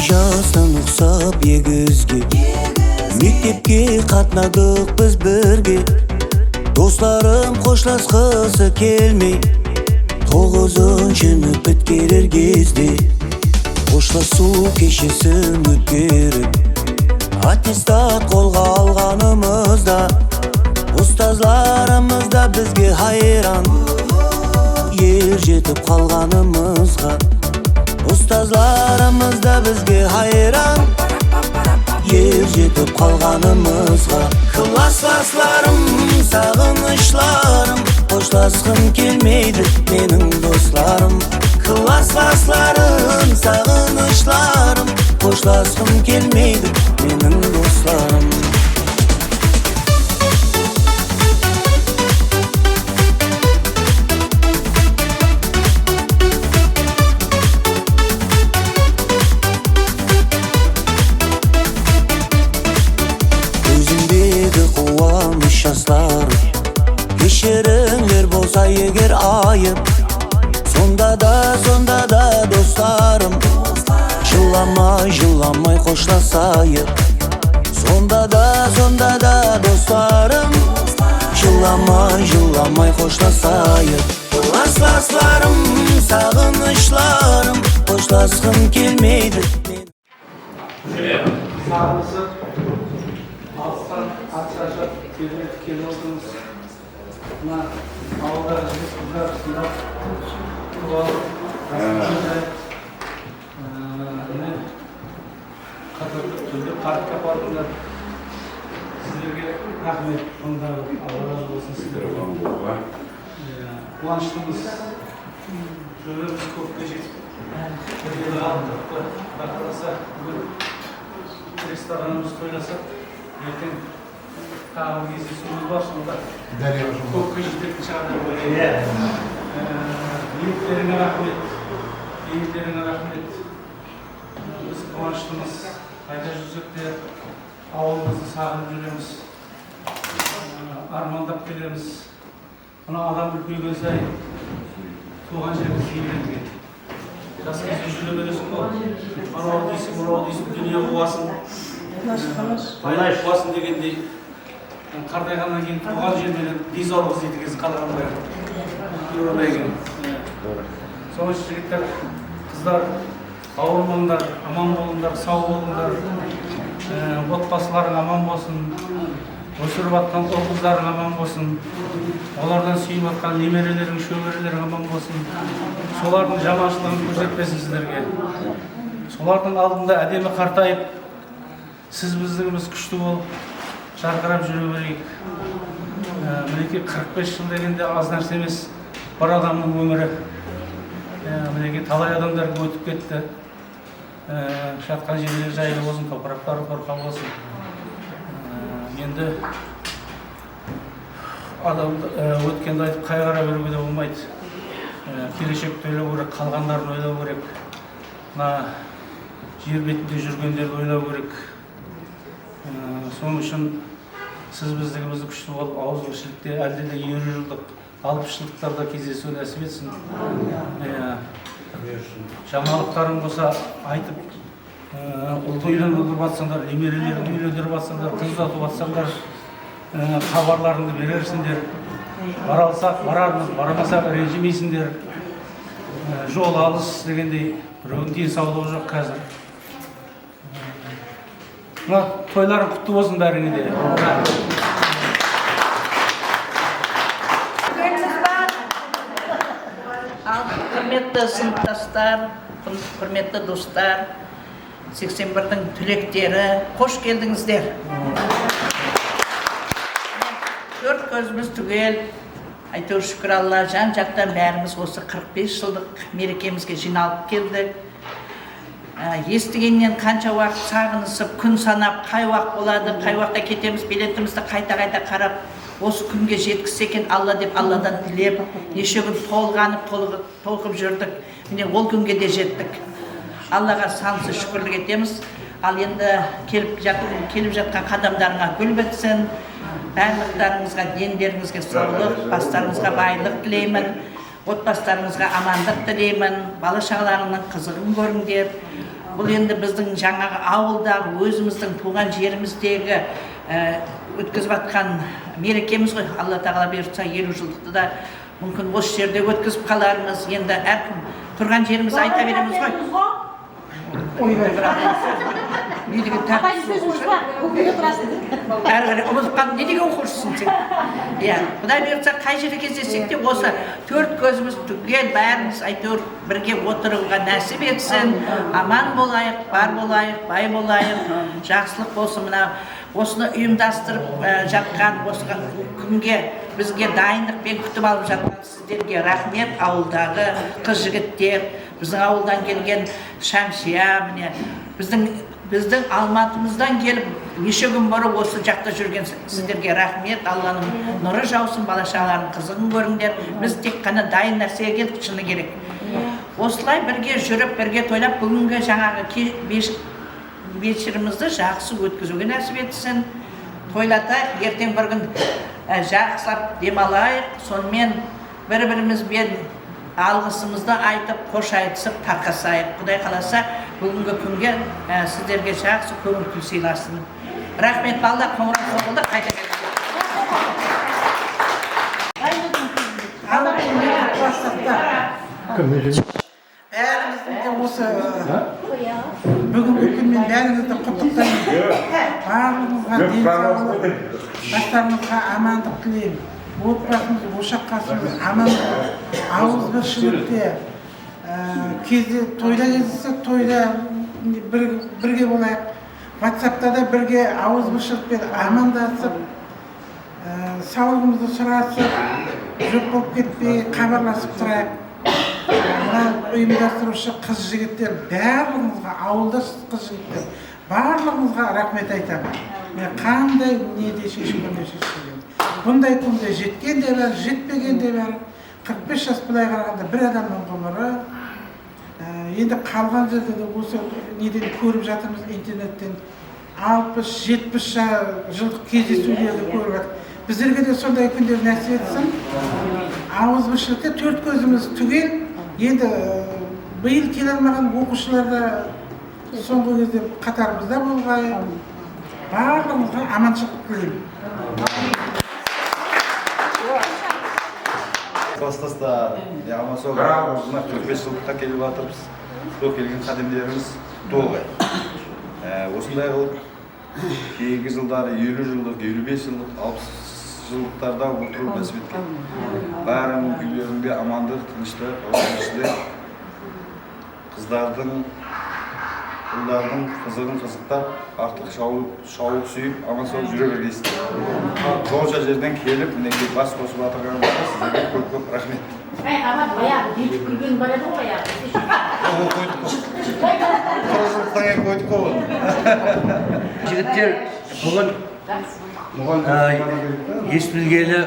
жастан ұқсап егізге, мектепке қатнадық біз бірге. Достарым қошласқысы келмей, 9-ны біткерер кезде. Қошласу кешесін өткеріп, аттестат қолға алғанымызда, ұстазларымыз да бізге хайран. Ер жетіп қалғанымызға, ұстазларымыз да бізге хайран. Ер жетіп қалғанымызға. Классларым, сағынышларым, қоштасқым келмейді менің достарым. Классларым, сағынышларым, қоштасқым келмейді менің достарым. Кешіріңдер болса егер айып, сонда да достарым, жыламай қоштасайық. Сонда да достарым, жыламай қоштасайық. Классларым, сағынышларым, қоштасқым келмейді. Sağlısı, alttan açacak kelib oldunuz. Buna ağlar, kızlar, sınav, kuval, türlü park yapardılar. Sizlerge rahmet, onda Allah razı olsun sizlerge. Kıvançlımız, şöyle biz kopyacak. Hediyeler aldık. Bakarsa bugün restoranımız toylasak, erken kahve gezisimiz var, sonunda kopyacak dışarıda böyle. Yiğitlerine rahmet. Biz kıvançlımız, Ayda Жүзек'te ağımızı sağınıp жүреміз, armandap келеміз. Buna adam ülkeye say, tuğan жеріміз егеленген. Жас кезде жүре бересің ғой, анау дейсің, мынау дейсің, дүние қуасың, байлай қуасың дегендей. Қартайғаннан кейін туған жерден дизор қыз дейді кез қалғандар. Көрмеген. Соның жігіттер, қыздар, ауырмаңдар, аман болыңдар, сау болыңдар. Отбасыларың аман болсын. Өсіріп атқан ұл-қыздарың аман болсын. Олардан сүйіп атқан немерелерің, шөберелерің аман болсын. Солардың жаманшылығын көрсетпесін сіздерге. Солардың алдында әдемі қартайып, сіз біздігіміз күшті болып, жарқырап жүре берейік. Мінеке 45 жыл дегенде аз нәрсе емес бір адамның өмірі. Мінеке талай адамдар өтіп кетті. Жатқан жерлері жайлы болсын, топырақтары қорқақ болсын. Енді адамды өткенді айтып қайғара беруге де болмайды. Келешекті ойлау керек, қалғандарын ойлау керек. Жер бетінде жүргендерді ойлау керек. Соның үшін сіз біздігімізді күшті болып, ауызбіршілікте әлде де 20 жылдық, 60 жылдықтарда кездесу нәсіп етсін. Жаңалықтарың болса айтып, ұлды үйлендіріп атсаңдар, немерелерін үйлендіріп атсаңдар, қыз ұзатып атсаңдар, хабарларыңды берерсіңдер. Бара алсақ барармыз, барамасақ ренжімейсіңдер. Жол алыс дегендей, біреудің денсаулығы жоқ қазір. Тойларың құтты болсын бәріңе де. Құрметті сыныптастар, құрметті достар, 81-дің түлектері, қош келдіңіздер. Төрт көзіміз түгел, әйтеуір шүкір Алла, жан жақтан бәріміз осы 45 жылдық мерекемізге жиналып келдік. Естігеннен қанша уақыт сағынысып, күн санап, қай уақыт болады, қай уақытта кетеміз, билетімізді қайта-қайта қарап, осы күнге жеткізсе екен Алла деп Алладан тілеп, неше күн толқып жүрдік. Міне ол күнге де жеттік. Аллаға сансыз шүкірлік етеміз. Ал енді келіп жатқан қадамдарыңа гүл бітсін. Барлықтарыңызға, дендеріңізге саулық, бастарыңызға байлық тілеймін. Отбасыларыңызға амандық тілеймін. Бала шағаларыңның қызығын көріңдер. бұл енді біздің жаңағы ауылдағы өзіміздің туған жеріміздегі өткізіп жатқан мерекеміз ғой. Алла тағала бұйыртса 50 жылдықты да мүмкін осы жерде өткізіп қалармыз. Енді әркім тұрған жеріміз айта береміз ғой. Не деген ұмытқан не деген оқушысың сен? Иә, Құдай бұйыртса қай жерде кездессек те осы төрт көзіміз түгел бәріміз әйтеуір бірге отыруға нәсіп етсін. Аман болайық, бар болайық, бай болайық, жақсылық болсын. Мына осыны ұйымдастырып жатқан осы күнге бізге дайындықпен күтіп алып жатқан сіздерге рахмет. Ауылдағы қыз жігіттер, біздің ауылдан келген Шамсия, міне біздің Алматымыздан келіп неше күн бұрын осы жақта жүрген сіздерге рахмет. Алланың нұры жаусын, бала-шағалардың қызығын көріңдер. Біз тек қана дайын нәрсеге келдік, шыны керек. Осылай бірге жүріп, бірге тойлап, бүгінгі жаңағы вечерімізді жақсы өткізуге нәсіп етсін. Тойлатайық, ертең бір күн жақсылап демалайық. Сонымен бір-бірімізбен алғысымызды айтып, қош айтысып тарқасайық. Құдай қаласа бүгінгі күнге сіздерге жақсы көңіл күй сыйласын. Рахмет балалар, қоңырау соғылды, қайта бәріңізді осы бүгінгі күнмен бәріңізді құттықтаймын. Барлығыңызға денсаулық, бастарыңызға амандық тілеймін. Отбасымыз, ошаққасымыз аман болып, ауызбіршілікте кезде тойда кездесек, тойда бірге болайық. WhatsApp'та да бірге ауызбіршілікпен амандасып, саулығымызды сұрасып, жоқ болып кетпей хабарласып тұрайық. Мына ұйымдастырушы қыз жігіттер, барлығымызға, ауылдас қыз жігіттер, барлығымызға рахмет айтамын. Мен қандай неде шешімде шешілген. Бұндай күнде жеткен де бар, жетпеген де бар. 45 жас былай қарағанда бір адамның ғұмыры. Енді қалған жерде де осы неден көріп жатырмыз интернеттен. 60-70 жылдық кездесулерді көріп жатыр. Біздерге де сондай күндер нәсіп етсін. Ауызбіршілікте төрт көзіміз түгел. Енді биыл келе алмаған оқушылар да соңғы кезде қатарымызда болғай. Барлығымызға аманшылық тілеймін. Кластастар, Амасол, мына 45 жылдыққа келіп жатырмыз. Сол келген қадемдеріміз толғай. Осындай қылып, кейінгі жылдары 50 жылдық, 55 жылдық, 60 жылдықтарда отыру нәсіп еткен. Бәрінің үйлерінде амандық, тыныштық, оның ішінде қыздардың, ұлдардың қызығын қызықтап, артық шауық сүйіп, Амасол жүре бергейсіздер. Сонша жерден келіп, мінекей бас қосып атырғаныңызға сіздерге көп рахмет. Амат баяғы детіп күлген бар еді ғой баяғы. Қырғызылықтан қойдық қой. Жігіттер бүгін ес білгелі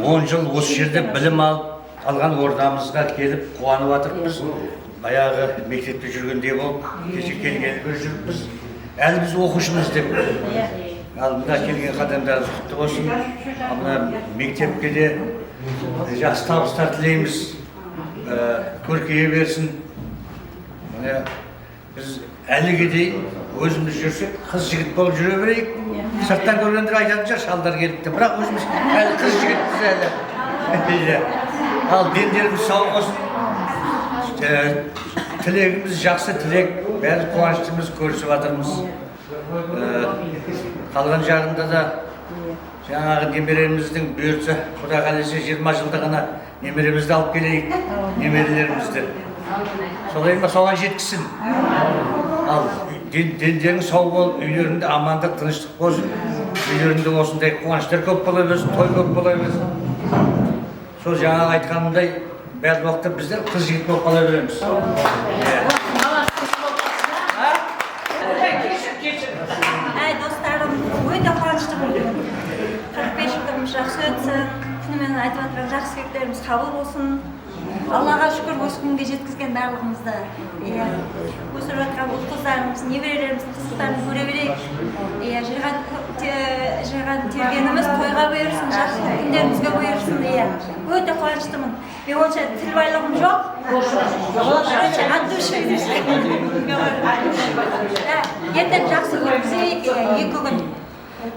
10 жыл осы жерде білім алған ордамызға келіп қуанып жатырмыз. Баяғы мектепте жүргенде болып, кеше келгелі бір жүріппіз. Әлі біз оқушымыз деп. Ал мына келген қадамдарыңыз құтты болсын. Мына мектепке де жақсы табыстар тілейміз. Көркейе берсін. Біз әліге дейін өзіміз жүрсек, қыз жігіт болып жүре берейік. Сырттан көргендер айтатын шығар, шалдар келіпті. Бірақ өзіміз әлі қыз жігітпіз әлі. Ал дендеріміз сау болсын. Тілегіміз жақсы тілек, бәрі қуаныштымыз, көрісіп жатырмыз. Қалған жағында да жаңағы немереміздің бұйыртса, Құдай қаласа 20 жылдығына немеремізді алып келейік, немерелерімізді. Солай ма, соған жеткісін. Ал дендерің сау болып, үйлерінде амандық, тыныштық болсын. Үйлерінде осындай қуаныштар көп бола берсін, той көп бола берсін. Сол жаңағы айтқанымдай, бәл уақытта біздер қыз жігіт болып қала береміз. Достарым, өте қуаныштымын. 45 жылдығымыз жақсы өтсін. Күнімен айтып жатқан жақсы тілектеріміз қабыл болсын. Аллаға шүкір осы күнге жеткізген барлығымызды. Иә. Өсіріп жатқан ұл қыздарымыз, немерелеріміздің қызықтарын көре берейік. Иә, жиған тергеніміз тойға бұйырсын, жақсы күндерімізге бұйырсын. Иә. Өте қуаныштымын. Мен онша тіл байлығым жоқ. Короче, от души. Ертең жақсы өткізейік, 2 күн.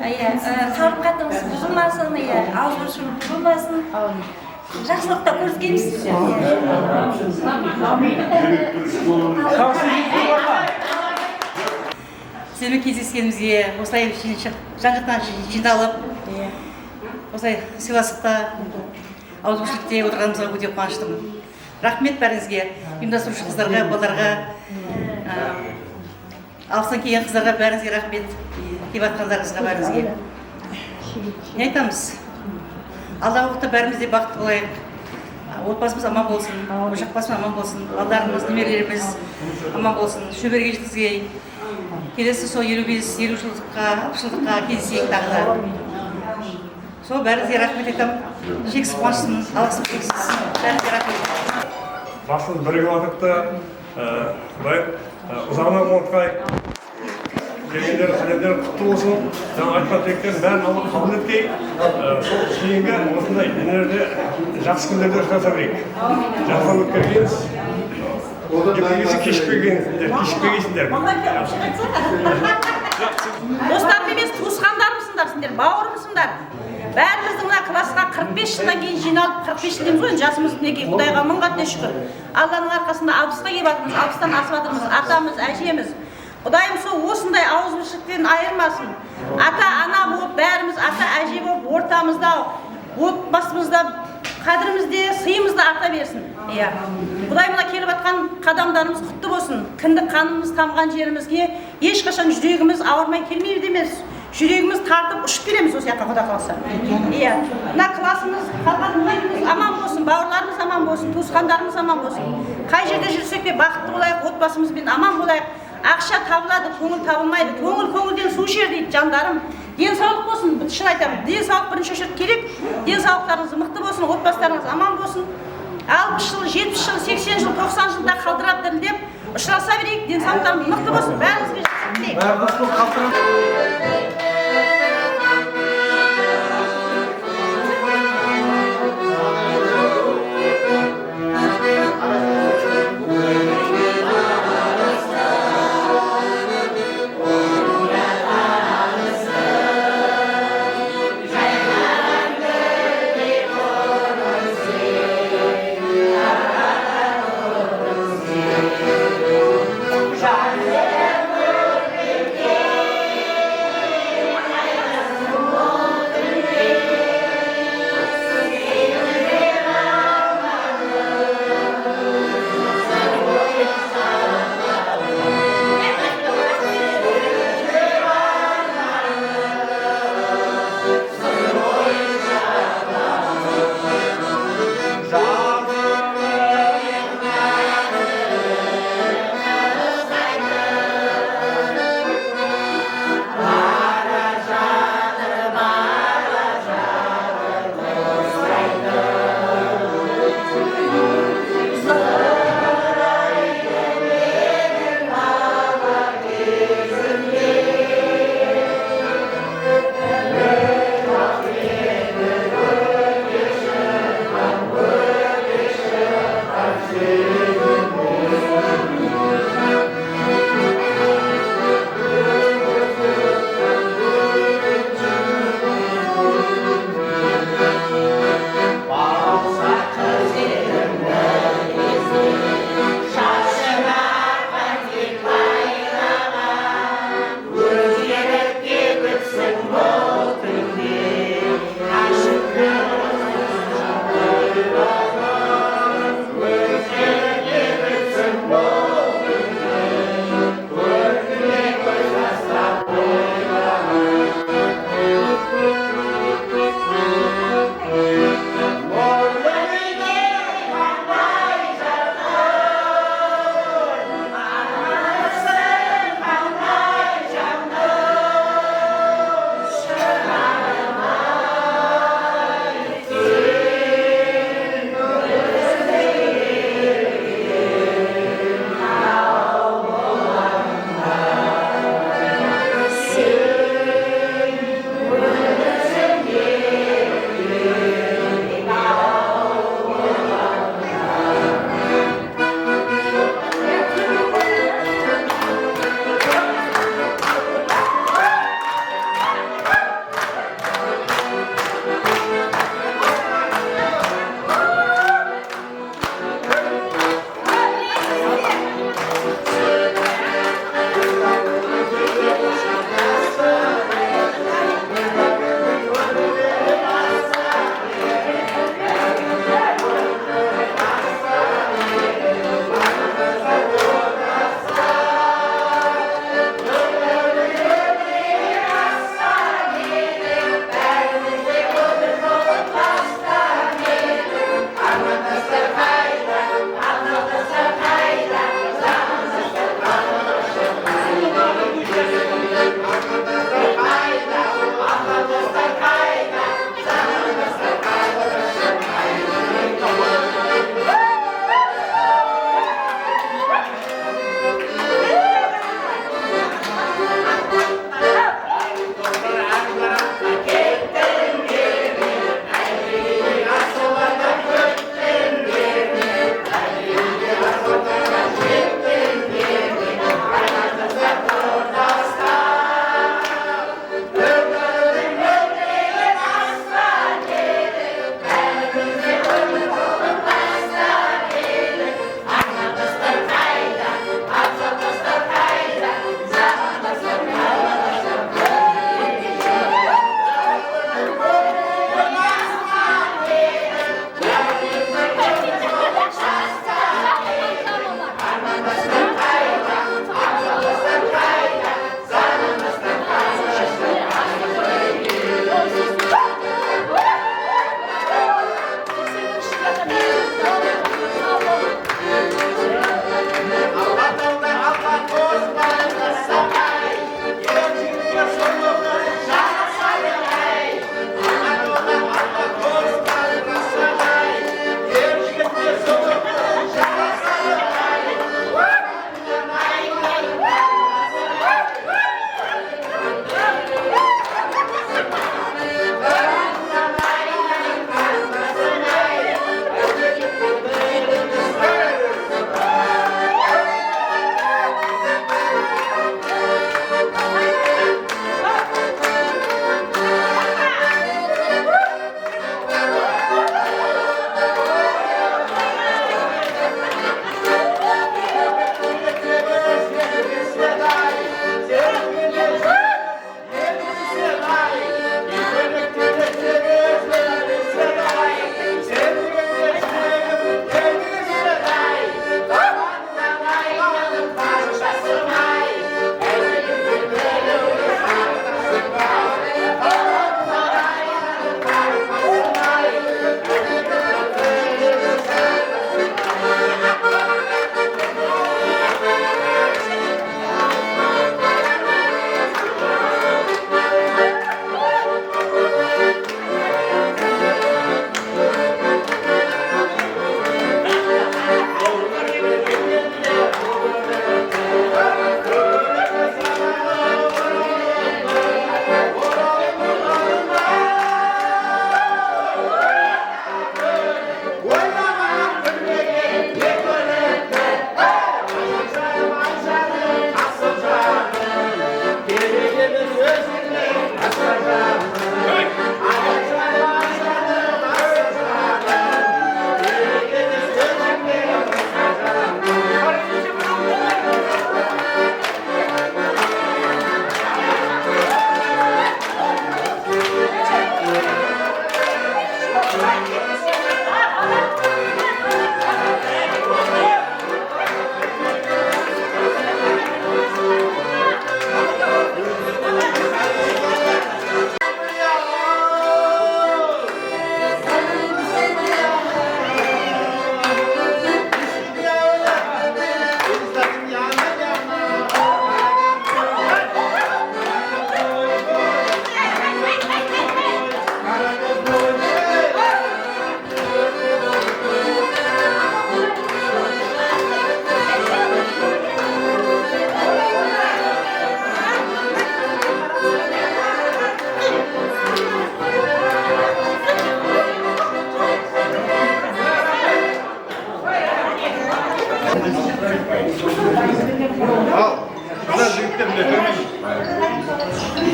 Қарым қатынымыз бұзылмасын, ауызбіршілік бұзылмасын. Жақсылықта көріскенбіз. Сізбен кездескенімізге, осылай жан-жақтан жиналып, осылай сыйластықта, ауызбіршілікте отырғанымызға өте қуаныштымын. Рахмет бәріңізге, ұйымдастырушы қыздарға, балаларға, алыстан келген қыздарға бәріңізге рахмет, келіп жатқандарыңызға бәріңізге. Не айтамыз? Алдағы уақытта бәріміз де бақытты болайық. Отбасымыз аман болсын, ошақбасымыз аман болсын, балдарымыз, немерелеріміз аман болсын, шөберге жеткізгей. Келесі сол 55-50 жылдыққа кездесейік тағы да. Сол бәріңізге рахмет айтамын. Шексіз қуаныштымын, алғысым шексіз. Бәріңізге рахмет. Басымыз бірігіп жатықты, ұзағына ұмытпайық. Келгендер, сәлемдер құтты болсын. Жаңа айтқан тілектерін бәрін Алла қабыл еткей. Сол кейінгі осындай өнерде жақсы күндерде ұшыраса берейік. Жақсы өткергеніз, кешікпегенсіңдер. Достарым емес, туысқандарымсыңдар сендер, бауырымсыңдар. Бәріміздің мына классқа 45 жылдан кейін жиналып, 45 жылден соң жасымыз мінекей, Құдайға мың қатты шүкір. Алланың арқасында 60-қа келіп жатырмыз, 60-тан асып жатырмыз, атамыз, әжеміз. Құдайым сол осындай ауызбіршіліктен айырмасын. Ата-ана болып, бәріміз ата-әже болып, ортамызда, отбасымызда қадірімізде, сыйымызда арта берсін. Құдайымға келіп жатқан қадамдарымыз құтты болсын. Кіндік қанымыз тамған жерімізге ешқашан жүрегіміз ауырмай келмейді емес. Жүрегіміз тартып ұшып келеміз осы жаққа, Құда қаласа. Мына классымыз, қалғанымыз аман болсын, бауырларымыз аман болсын, туысқандарымыз аман болсын. Қай жерде жүрсек те бақытты болайық, отбасымызбен аман болайық. Ақша табылады, көңіл табылмайды. Көңілден су ішер дейді жандарым. Денсаулық болсын, шын айтамын. Денсаулық бірінші очередь керек. Денсаулықтарыңыз мықты болсын, отбасыларыңыз аман болсын. 60 жыл, 70 жыл, 80 жыл, 90 жылда қалдырап дірілдеп, ұшыраса берейік. Денсаулықтарыңыз мықты болсын. Бәріңізге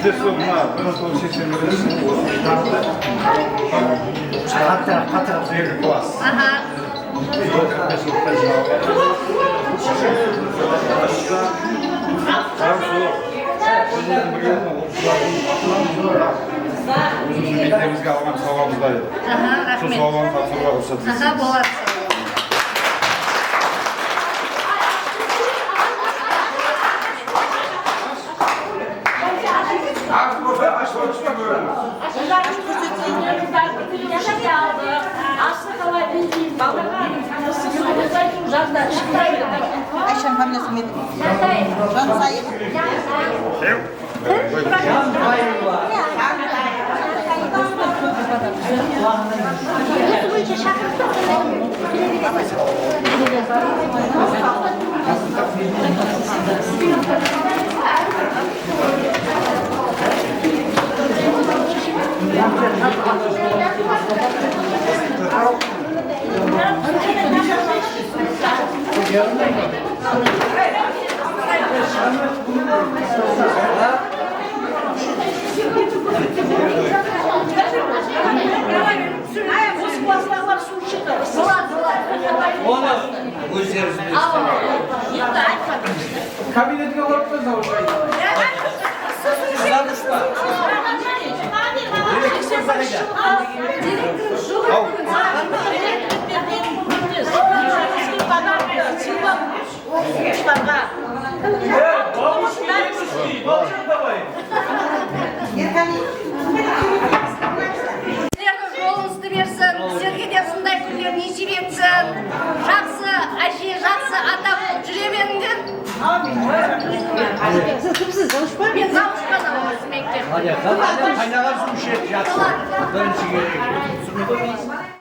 Біздер сол мына 1981 жылы осы штабты қатырып берген класс. Өзіміздің мектебімізге алған сауабымызда еді. Сол сауабын тапсыруға рұқсат етсеңіз. болады. Ayşem hamlesi mi? Can sayı. Өздеріңіз Kabinetine olarak da zavuşaydı. Жолыңызды берсін, сіздерге де осындай күндер несіп етсін. Жақсы әже, жақсы ата болып жүре беріңдер. Сіз кімсіз, завуч па? Мен завучпын өзім мектеп. қайнаған су ішеді, жақсы. Бірінші керек.